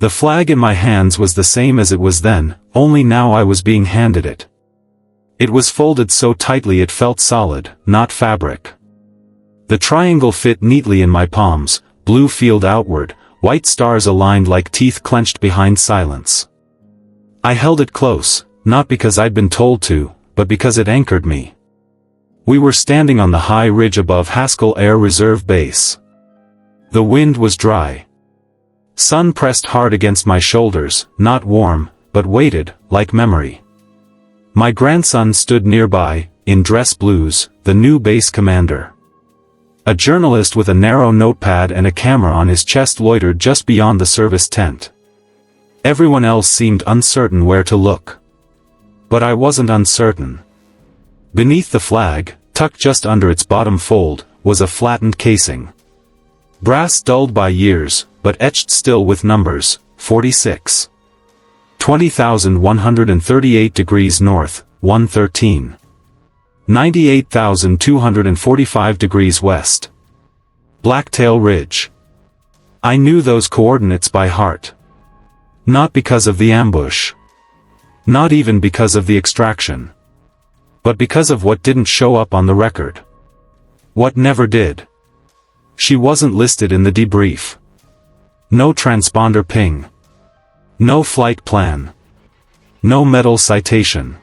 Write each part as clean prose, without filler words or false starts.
The flag in my hands was the same as it was then, only now I was being handed it. It was folded so tightly it felt solid, not fabric. The triangle fit neatly in my palms, blue field outward, white stars aligned like teeth clenched behind silence. I held it close, not because I'd been told to, but because it anchored me. We were standing on the high ridge above Haskell Air Reserve Base. The wind was dry. Sun pressed hard against my shoulders, not warm, but weighted, like memory. My grandson stood nearby, in dress blues, the new base commander. A journalist with a narrow notepad and a camera on his chest loitered just beyond the service tent. Everyone else seemed uncertain where to look. But I wasn't uncertain. Beneath the flag, tucked just under its bottom fold, was a flattened casing. Brass dulled by years, but etched still with numbers, 46. 20,138 degrees north, 113. 98,245 degrees west. Blacktail Ridge. I knew those coordinates by heart. Not because of the ambush. Not even because of the extraction. But because of what didn't show up on the record. What never did. She wasn't listed in the debrief. No transponder ping. No flight plan. No medal citation.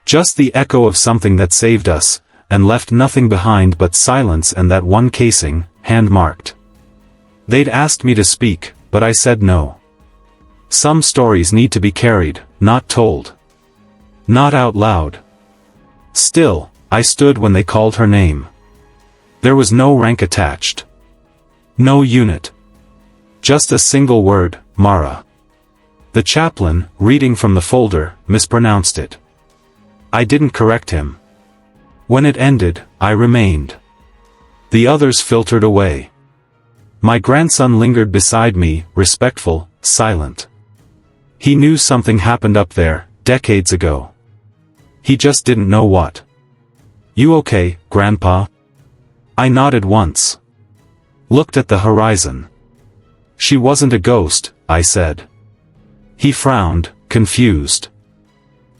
Just the echo of something that saved us, and left nothing behind but silence and that one casing, hand-marked. They'd asked me to speak, but I said no. Some stories need to be carried, not told. Not out loud. Still, I stood when they called her name. There was no rank attached. No unit. Just a single word, Mara. The chaplain, reading from the folder, mispronounced it. I didn't correct him. When it ended, I remained. The others filtered away. My grandson lingered beside me, respectful, silent. He knew something happened up there, decades ago. He just didn't know what. You okay, Grandpa? I nodded once. Looked at the horizon. She wasn't a ghost, I said. He frowned, confused.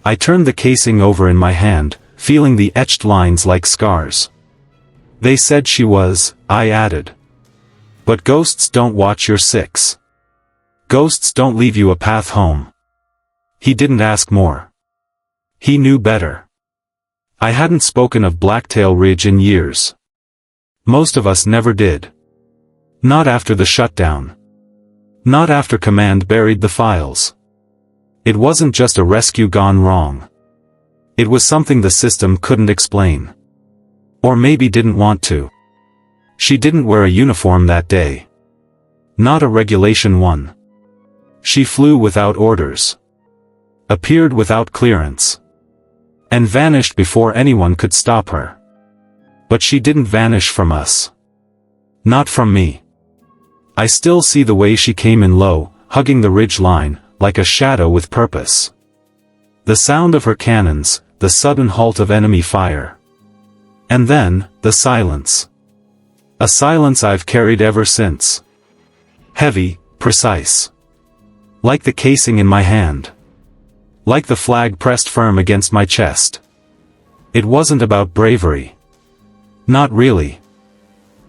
I turned the casing over in my hand, feeling the etched lines like scars. They said she was, I added. But ghosts don't watch your six. Ghosts don't leave you a path home. He didn't ask more. He knew better. I hadn't spoken of Blacktail Ridge in years. Most of us never did. Not after the shutdown. Not after command buried the files. It wasn't just a rescue gone wrong. It was something the system couldn't explain. Or maybe didn't want to. She didn't wear a uniform that day. Not a regulation one. She flew without orders. Appeared without clearance. And vanished before anyone could stop her. But she didn't vanish from us. Not from me. I still see the way she came in low, hugging the ridge line, like a shadow with purpose. The sound of her cannons, the sudden halt of enemy fire. And then, the silence. A silence I've carried ever since. Heavy, precise. Like the casing in my hand. Like the flag pressed firm against my chest. It wasn't about bravery. Not really.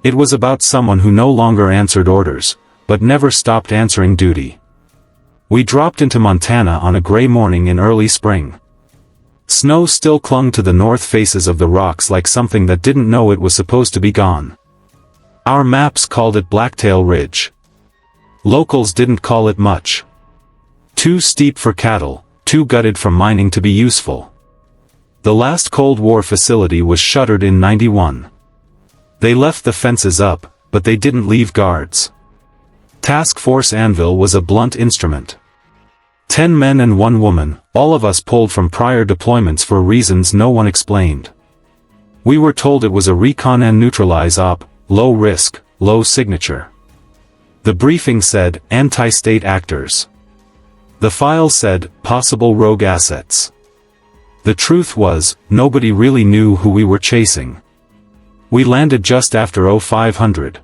It was about someone who no longer answered orders, but never stopped answering duty. We dropped into Montana on a gray morning in early spring. Snow still clung to the north faces of the rocks like something that didn't know it was supposed to be gone. Our maps called it Blacktail Ridge. Locals didn't call it much. Too steep for cattle, too gutted from mining to be useful. The last Cold War facility was shuttered in '91. They left the fences up, but they didn't leave guards. Task Force Anvil was a blunt instrument. 10 men and 1 woman, all of us pulled from prior deployments for reasons no one explained. We were told it was a recon and neutralize op, low risk, low signature. The briefing said, anti-state actors. The file said, possible rogue assets. The truth was, nobody really knew who we were chasing. We landed just after 0500.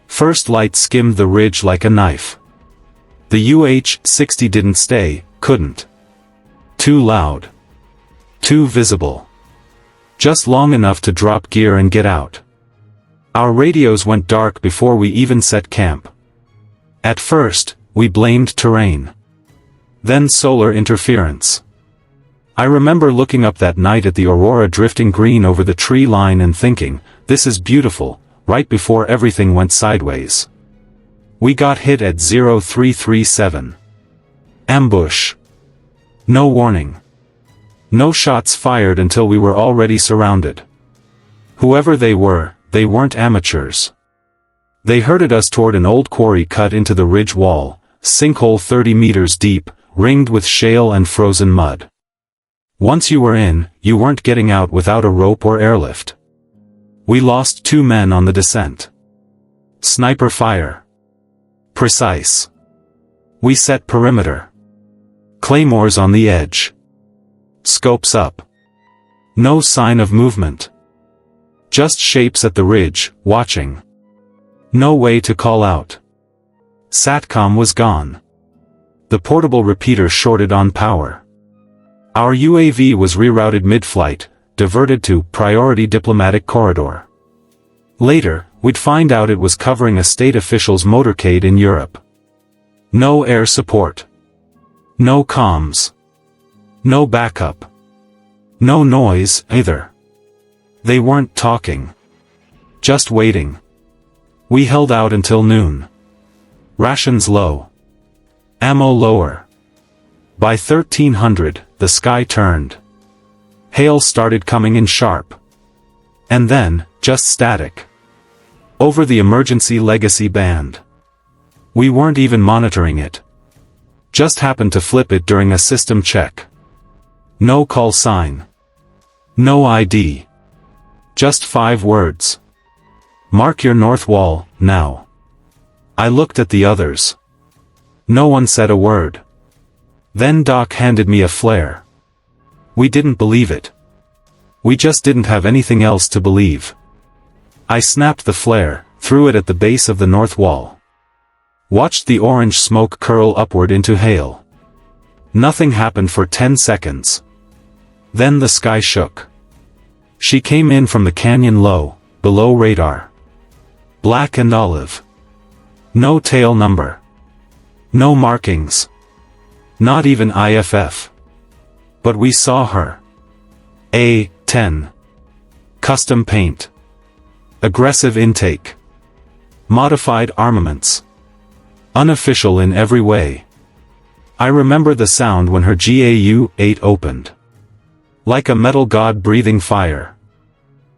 First light skimmed the ridge like a knife. The UH-60 didn't stay, couldn't. Too loud. Too visible. Just long enough to drop gear and get out. Our radios went dark before we even set camp. At first, we blamed terrain. Then solar interference. I remember looking up that night at the aurora drifting green over the tree line and thinking, this is beautiful, right before everything went sideways. We got hit at 0337. Ambush. No warning. No shots fired until we were already surrounded. Whoever they weren't amateurs. They herded us toward an old quarry cut into the ridge wall, sinkhole 30 meters deep, ringed with shale and frozen mud. Once you were in, you weren't getting out without a rope or airlift. We lost 2 men on the descent. Sniper fire. Precise. We set perimeter. Claymores on the edge. Scopes up. No sign of movement. Just shapes at the ridge, watching. No way to call out. Satcom was gone. The portable repeater shorted on power. Our UAV was rerouted mid-flight, diverted to priority diplomatic corridor. Later, we'd find out it was covering a state official's motorcade in Europe. No air support. No comms. No backup. No noise, either. They weren't talking. Just waiting. We held out until noon. Rations low. Ammo lower. By 1300, the sky turned. Hail started coming in sharp. And then, just static. Over the emergency legacy band. We weren't even monitoring it. Just happened to flip it during a system check. No call sign. No ID. Just 5 words. Mark your north wall, now. I looked at the others. No one said a word. Then Doc handed me a flare. We didn't believe it. We just didn't have anything else to believe. I snapped the flare, threw it at the base of the north wall. Watched the orange smoke curl upward into hail. Nothing happened for 10 seconds. Then the sky shook. She came in from the canyon low, below radar. Black and olive. No tail number. No markings. Not even IFF. But we saw her. A-10. Custom paint. Aggressive intake. Modified armaments. Unofficial in every way. I remember the sound when her GAU-8 opened. Like a metal god breathing fire.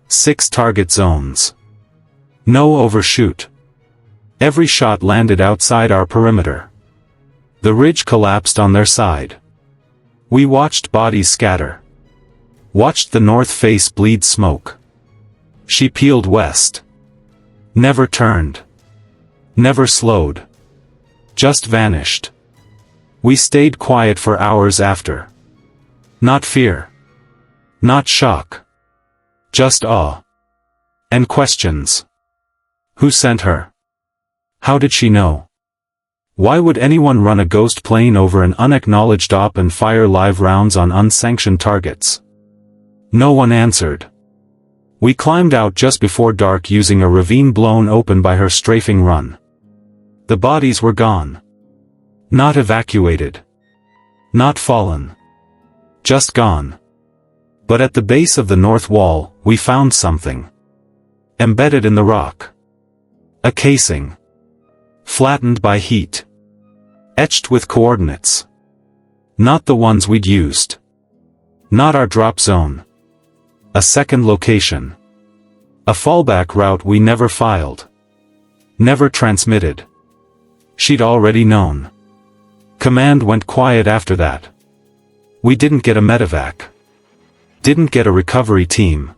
6 target zones. No overshoot. Every shot landed outside our perimeter. The ridge collapsed on their side. We watched bodies scatter. Watched the north face bleed smoke. She peeled west. Never turned. Never slowed. Just vanished. We stayed quiet for hours after. Not fear. Not shock. Just awe. And questions. Who sent her? How did she know? Why would anyone run a ghost plane over an unacknowledged op and fire live rounds on unsanctioned targets? No one answered. We climbed out just before dark using a ravine blown open by her strafing run. The bodies were gone. Not evacuated. Not fallen. Just gone. But at the base of the north wall, we found something. Embedded in the rock. A casing. Flattened by heat. Etched with coordinates. Not the ones we'd used. Not our drop zone. A second location. A fallback route we never filed. Never transmitted. She'd already known. Command went quiet after that. We didn't get a medevac. Didn't get a recovery team.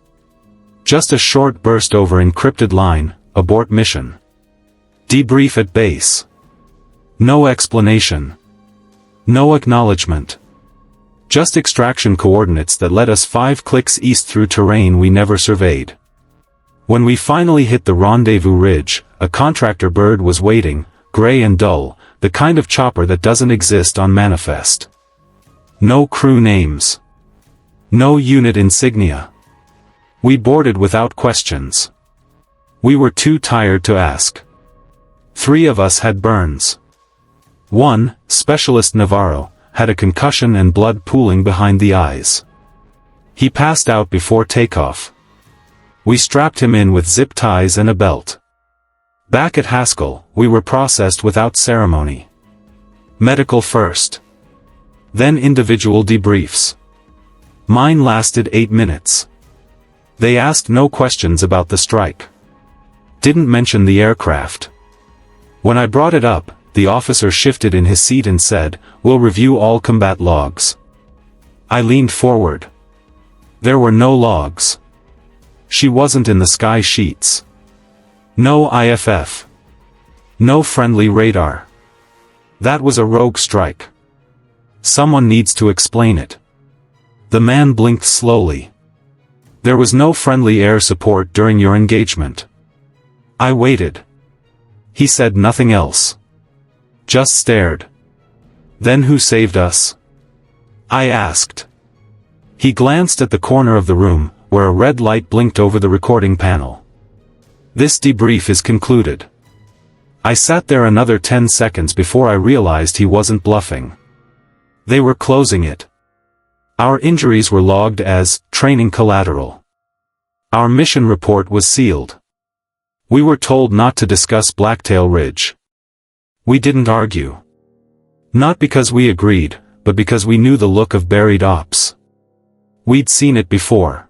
Just a short burst over encrypted line, abort mission. Debrief at base. No explanation. No acknowledgement. Just extraction coordinates that led us 5 clicks east through terrain we never surveyed. When we finally hit the rendezvous ridge, a contractor bird was waiting, gray and dull, the kind of chopper that doesn't exist on manifest. No crew names. No unit insignia. We boarded without questions. We were too tired to ask. 3 of us had burns. One, Specialist Navarro, had a concussion and blood pooling behind the eyes. He passed out before takeoff. We strapped him in with zip ties and a belt. Back at Haskell, we were processed without ceremony. Medical first. Then individual debriefs. Mine lasted 8 minutes. They asked no questions about the strike. Didn't mention the aircraft. When I brought it up, the officer shifted in his seat and said, "We'll review all combat logs." I leaned forward. There were no logs. She wasn't in the sky sheets. No IFF. No friendly radar. That was a rogue strike. Someone needs to explain it. The man blinked slowly. There was no friendly air support during your engagement. I waited. He said nothing else. Just stared. Then who saved us? I asked. He glanced at the corner of the room, where a red light blinked over the recording panel. This debrief is concluded. I sat there another 10 seconds before I realized he wasn't bluffing. They were closing it. Our injuries were logged as training collateral. Our mission report was sealed. We were told not to discuss Blacktail Ridge. We didn't argue. Not because we agreed, but because we knew the look of buried ops. We'd seen it before.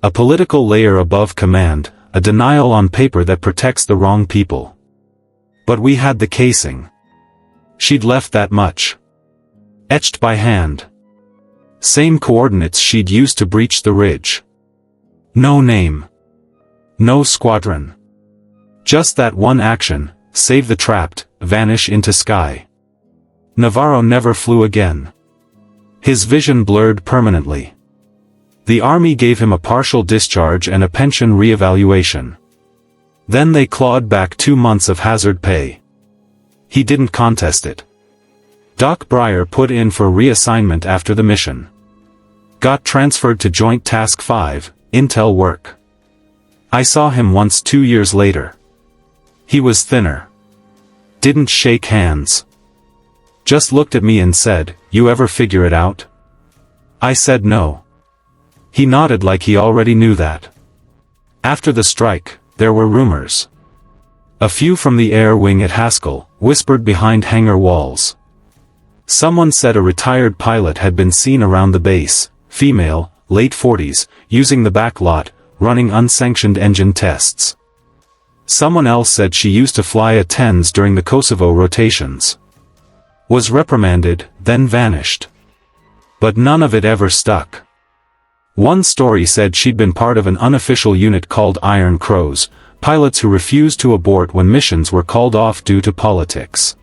A political layer above command, a denial on paper that protects the wrong people. But we had the casing. She'd left that much. Etched by hand. Same coordinates she'd used to breach the ridge. No name. No squadron. Just that one action, save the trapped, vanish into sky. Navarro never flew again. His vision blurred permanently. The army gave him a partial discharge and a pension re-evaluation. Then they clawed back 2 months of hazard pay. He didn't contest it. Doc Breyer put in for reassignment after the mission. Got transferred to Joint Task 5, intel work. I saw him once 2 years later. He was thinner. Didn't shake hands. Just looked at me and said, "You ever figure it out?" I said no. He nodded like he already knew that. After the strike, there were rumors. A few from the air wing at Haskell, whispered behind hangar walls. Someone said a retired pilot had been seen around the base, female, late 40s, using the back lot, running unsanctioned engine tests. Someone else said she used to fly a tens during the Kosovo rotations. Was reprimanded, then vanished. But none of it ever stuck. One story said she'd been part of an unofficial unit called Iron Crows, pilots who refused to abort when missions were called off due to politics.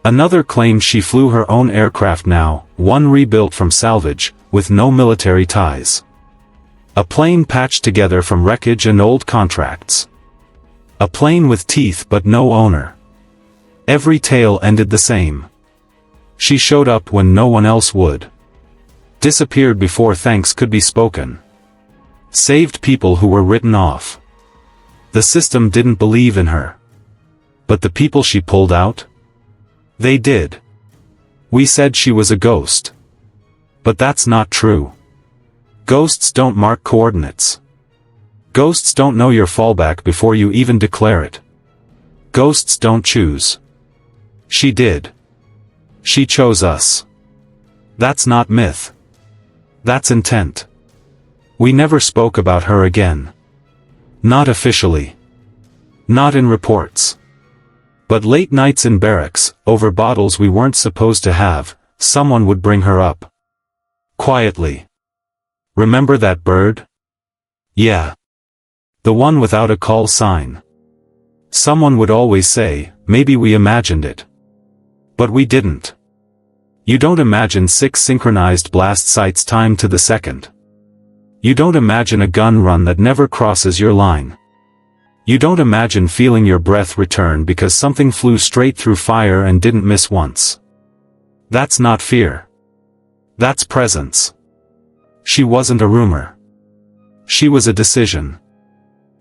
Another claimed she flew her own aircraft now, one rebuilt from salvage, with no military ties. A plane patched together from wreckage and old contracts. A plane with teeth but no owner. Every tale ended the same. She showed up when no one else would. Disappeared before thanks could be spoken. Saved people who were written off. The system didn't believe in her. But the people she pulled out? They did. We said she was a ghost. But that's not true. Ghosts don't mark coordinates. Ghosts don't know your fallback before you even declare it. Ghosts don't choose. She did. She chose us. That's not myth. That's intent. We never spoke about her again. Not officially. Not in reports. But late nights in barracks, over bottles we weren't supposed to have, someone would bring her up. Quietly. Remember that bird? Yeah. The one without a call sign. Someone would always say, maybe we imagined it. But we didn't. You don't imagine 6 synchronized blast sites timed to the second. You don't imagine a gun run that never crosses your line. You don't imagine feeling your breath return because something flew straight through fire and didn't miss once. That's not fear. That's presence. She wasn't a rumor. She was a decision.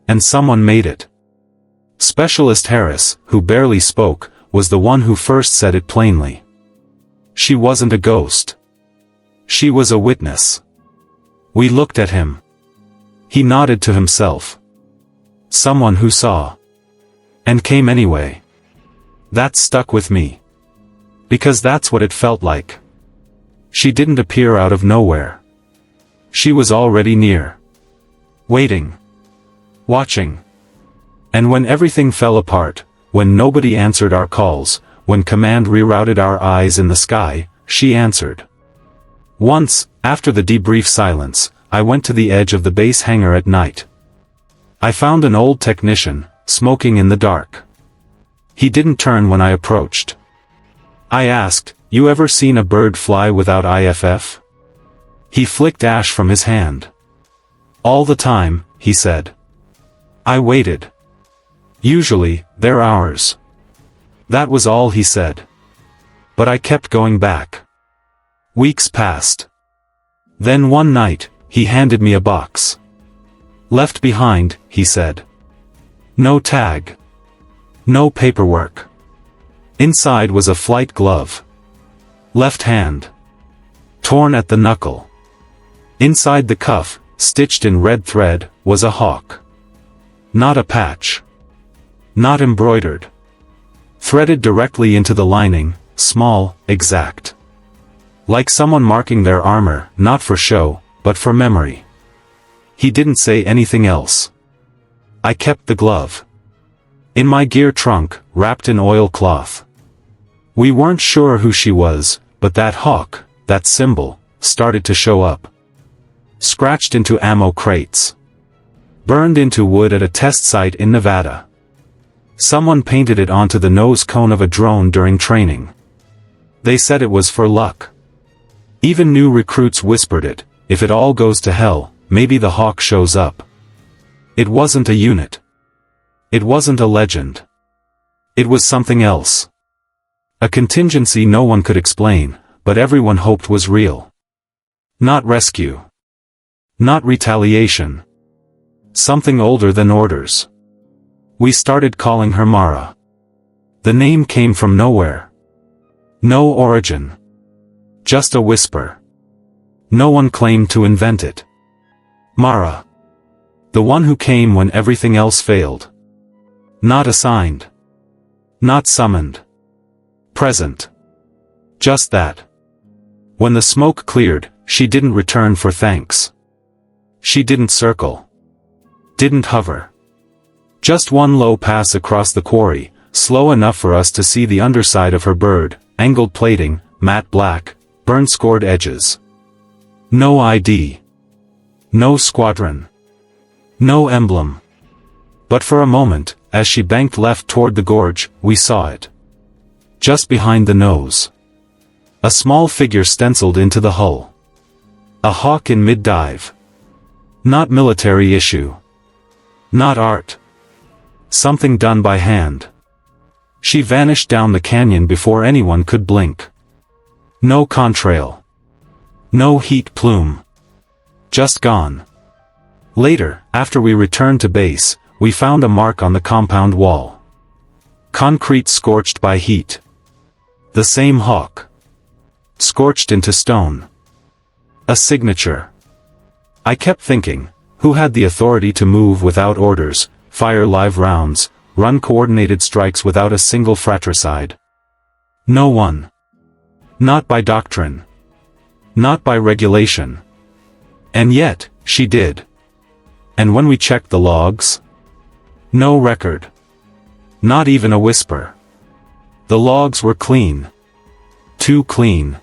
And someone made it. Specialist Harris, who barely spoke, was the one who first said it plainly. She wasn't a ghost. She was a witness. We looked at him. He nodded to himself. Someone who saw. And came anyway. That stuck with me. Because that's what it felt like. She didn't appear out of nowhere. She was already near. Waiting. Watching. And when everything fell apart, when nobody answered our calls, when command rerouted our eyes in the sky, she answered. Once, after the debrief silence, I went to the edge of the base hangar at night. I found an old technician, smoking in the dark. He didn't turn when I approached. I asked, "You ever seen a bird fly without IFF?" He flicked ash from his hand. "All the time," he said. I waited. "Usually, they're ours." That was all he said. But I kept going back. Weeks passed. Then one night, he handed me a box. "Left behind," he said. No tag. No paperwork. Inside was a flight glove. Left hand. Torn at the knuckle. Inside the cuff, stitched in red thread, was a hawk. Not a patch. Not embroidered. Threaded directly into the lining, small, exact. Like someone marking their armor, not for show, but for memory. He didn't say anything else. I kept the glove. In my gear trunk, wrapped in oilcloth. We weren't sure who she was, but that hawk, that symbol, started to show up. Scratched into ammo crates. Burned into wood at a test site in Nevada. Someone painted it onto the nose cone of a drone during training. They said it was for luck. Even new recruits whispered it, if it all goes to hell, maybe the hawk shows up. It wasn't a unit. It wasn't a legend. It was something else. A contingency no one could explain, but everyone hoped was real. Not rescue. Not retaliation. Something older than orders. We started calling her Mara. The name came from nowhere. No origin. Just a whisper. No one claimed to invent it. Mara. The one who came when everything else failed. Not assigned. Not summoned. Present. Just that. When the smoke cleared, she didn't return for thanks. She didn't circle. Didn't hover. Just one low pass across the quarry, slow enough for us to see the underside of her bird, angled plating, matte black, burn-scored edges. No ID. No squadron. No emblem. But for a moment, as she banked left toward the gorge, we saw it. Just behind the nose. A small figure stenciled into the hull. A hawk in mid-dive. Not military issue. Not art. Something done by hand. She vanished down the canyon before anyone could blink. No contrail. No heat plume. Just gone. Later, after we returned to base, we found a mark on the compound wall. Concrete scorched by heat. The same hawk. Scorched into stone. A signature. I kept thinking, who had the authority to move without orders, fire live rounds, run coordinated strikes without a single fratricide? No one. Not by doctrine. Not by regulation. And yet, she did. And when we checked the logs? No record. Not even a whisper. The logs were clean. Too clean.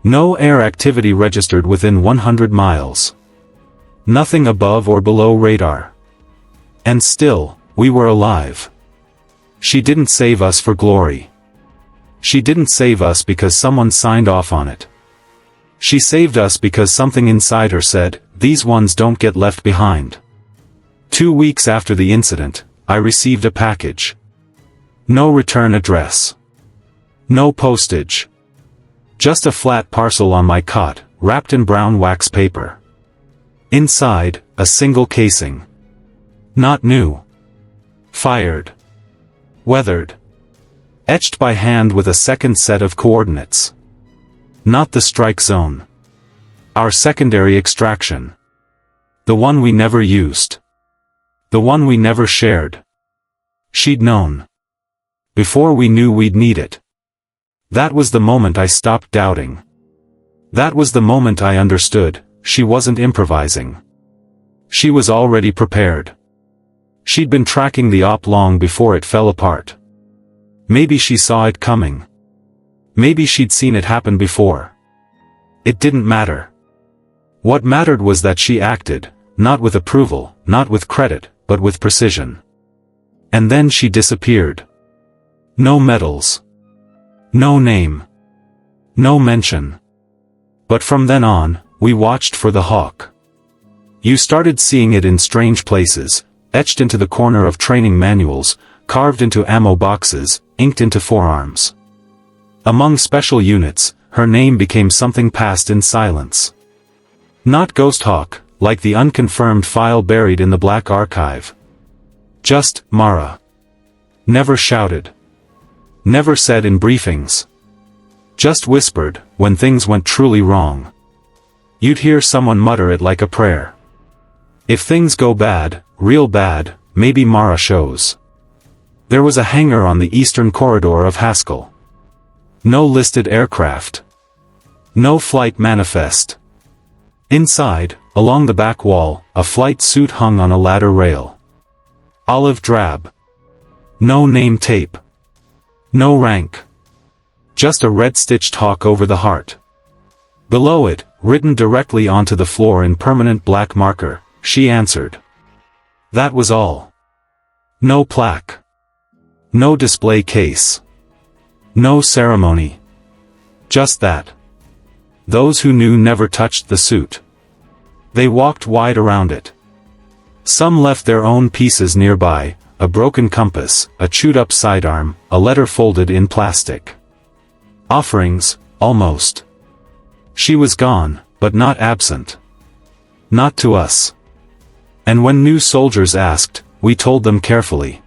No air activity registered within 100 miles. Nothing above or below radar. And still, we were alive. She didn't save us for glory. She didn't save us because someone signed off on it. She saved us because something inside her said, these ones don't get left behind. 2 weeks after the incident, I received a package. No return address. No postage. Just a flat parcel on my cot, wrapped in brown wax paper. Inside, a single casing. Not new. Fired. Weathered. Etched by hand with a second set of coordinates. Not the strike zone. Our secondary extraction. The one we never used. The one we never shared. She'd known. Before we knew we'd need it. That was the moment I stopped doubting. That was the moment I understood, she wasn't improvising. She was already prepared. She'd been tracking the op long before it fell apart. Maybe she saw it coming. Maybe she'd seen it happen before. It didn't matter. What mattered was that she acted, not with approval, not with credit, but with precision. And then she disappeared. No medals. No name. No mention. But from then on, we watched for the hawk. You started seeing it in strange places, etched into the corner of training manuals, carved into ammo boxes, inked into forearms. Among special units, her name became something passed in silence. Not Ghost Hawk, like the unconfirmed file buried in the Black Archive. Just, Mara. Never shouted. Never said in briefings. Just whispered, when things went truly wrong. You'd hear someone mutter it like a prayer. If things go bad, real bad, maybe Mara shows. There was a hangar on the eastern corridor of Haskell. No listed aircraft. No flight manifest. Inside, along the back wall, a flight suit hung on a ladder rail. Olive drab. No name tape. No rank. Just a red-stitched hawk over the heart. Below it, written directly onto the floor in permanent black marker, she answered. That was all. No plaque. No display case. No ceremony. Just that. Those who knew never touched the suit. They walked wide around it. Some left their own pieces nearby, a broken compass, a chewed-up sidearm, a letter folded in plastic. Offerings, almost. She was gone, but not absent. Not to us. And when new soldiers asked, we told them carefully.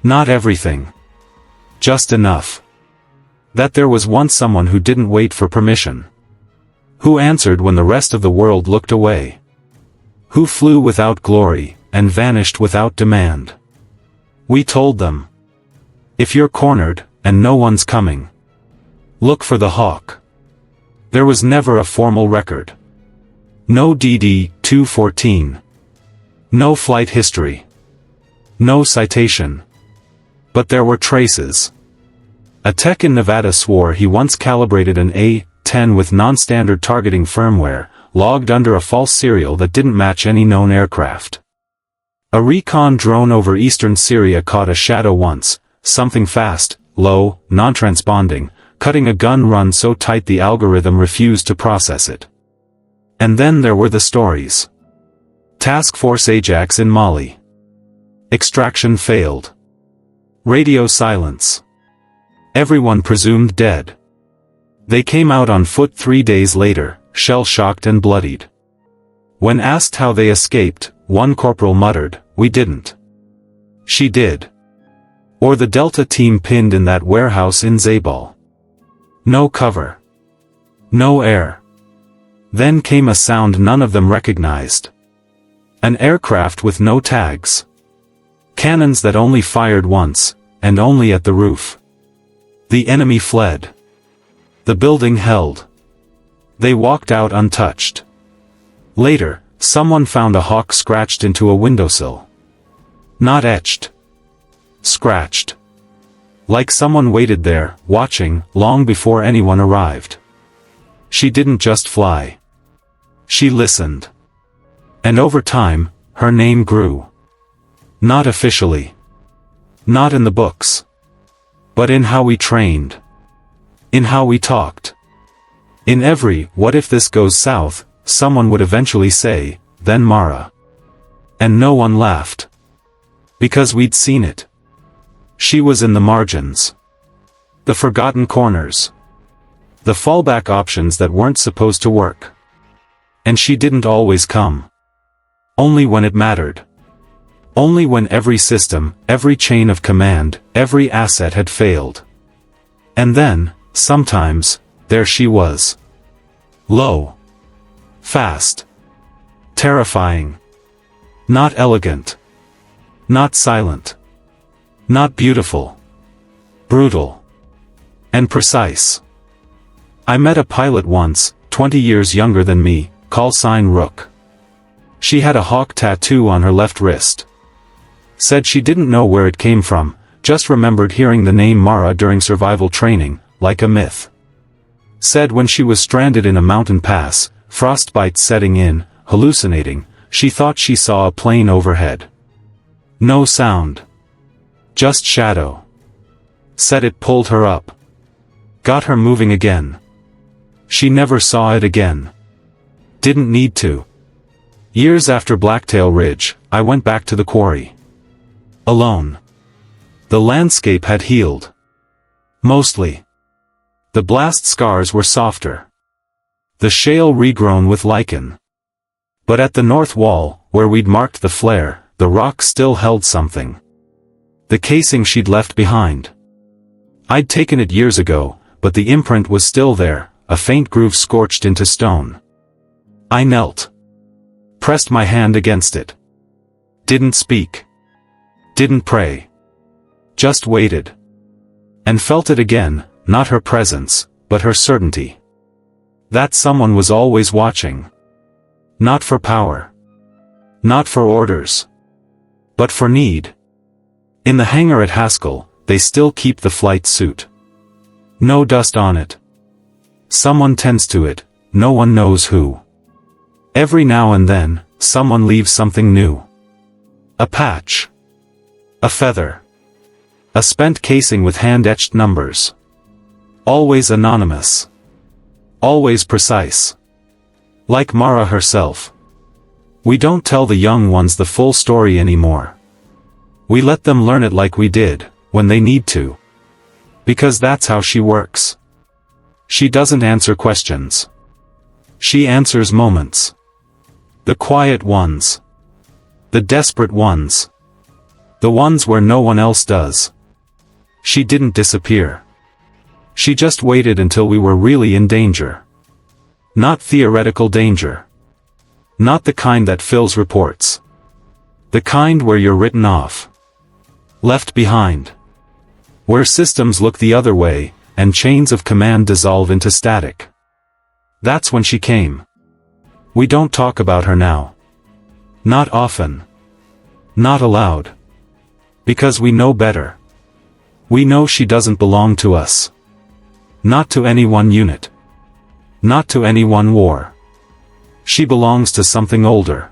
Not everything. Just enough. That there was once someone who didn't wait for permission. Who answered when the rest of the world looked away. Who flew without glory, and vanished without demand. We told them. If you're cornered, and no one's coming. Look for the hawk. There was never a formal record. No DD-214. No flight history. No citation. But there were traces. A tech in Nevada swore he once calibrated an A-10 with non-standard targeting firmware, logged under a false serial that didn't match any known aircraft. A recon drone over eastern Syria caught a shadow once, something fast, low, non-transponding, cutting a gun run so tight the algorithm refused to process it. And then there were the stories. Task Force Ajax in Mali. Extraction failed. Radio silence. Everyone presumed dead. They came out on foot 3 days later, shell-shocked and bloodied. When asked how they escaped, one corporal muttered, "We didn't." She did. Or the Delta team pinned in that warehouse in Zabal. No cover. No air. Then came a sound none of them recognized. An aircraft with no tags. Cannons that only fired once, and only at the roof. The enemy fled. The building held. They walked out untouched. Later, someone found a hawk scratched into a windowsill. Not etched. Scratched. Like someone waited there, watching, long before anyone arrived. She didn't just fly. She listened. And over time, her name grew. Not officially. Not in the books. But in how we trained. In how we talked. In every, what if this goes south, someone would eventually say, then Mara. And no one laughed. Because we'd seen it. She was in the margins. The forgotten corners. The fallback options that weren't supposed to work. And she didn't always come. Only when it mattered. Only when every system, every chain of command, every asset had failed. And then, sometimes, there she was. Low. Fast. Terrifying. Not elegant. Not silent. Not beautiful. Brutal. And precise. I met a pilot once, 20 years younger than me, call sign Rook. She had a hawk tattoo on her left wrist. Said she didn't know where it came from, just remembered hearing the name Mara during survival training, like a myth. Said when she was stranded in a mountain pass, frostbite setting in, hallucinating, she thought she saw a plane overhead. No sound. Just shadow. Said it pulled her up. Got her moving again. She never saw it again. Didn't need to. Years after Blacktail Ridge, I went back to the quarry. Alone. The landscape had healed. Mostly. The blast scars were softer. The shale regrown with lichen. But at the north wall, where we'd marked the flare, the rock still held something. The casing she'd left behind. I'd taken it years ago, but the imprint was still there, a faint groove scorched into stone. I knelt. Pressed my hand against it. Didn't speak. Didn't pray. Just waited. And felt it again, not her presence, but her certainty. That someone was always watching. Not for power. Not for orders. But for need. In the hangar at Haskell, they still keep the flight suit. No dust on it. Someone tends to it, no one knows who. Every now and then, someone leaves something new. A patch. A feather. A spent casing with hand-etched numbers. Always anonymous. Always precise. Like Mara herself. We don't tell the young ones the full story anymore. We let them learn it like we did, when they need to. Because that's how she works. She doesn't answer questions. She answers moments. The quiet ones. The desperate ones. The ones where no one else does. She didn't disappear. She just waited until we were really in danger. Not theoretical danger. Not the kind that fills reports. The kind where you're written off. Left behind. Where systems look the other way, and chains of command dissolve into static. That's when she came. We don't talk about her now. Not often. Not aloud. Because we know better. We know she doesn't belong to us. Not to any one unit. Not to any one war. She belongs to something older.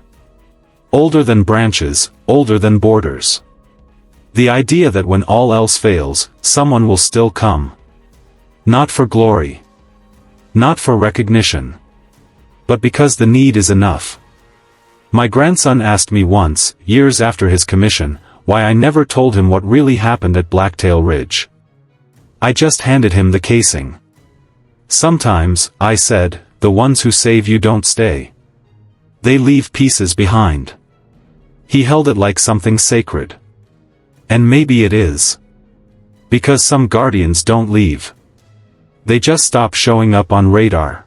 Older than branches, older than borders. The idea that when all else fails, someone will still come. Not for glory. Not for recognition. But because the need is enough. My grandson asked me once, years after his commission, why I never told him what really happened at Blacktail Ridge. I just handed him the casing. Sometimes, I said, the ones who save you don't stay. They leave pieces behind. He held it like something sacred. And maybe it is. Because some guardians don't leave. They just stop showing up on radar.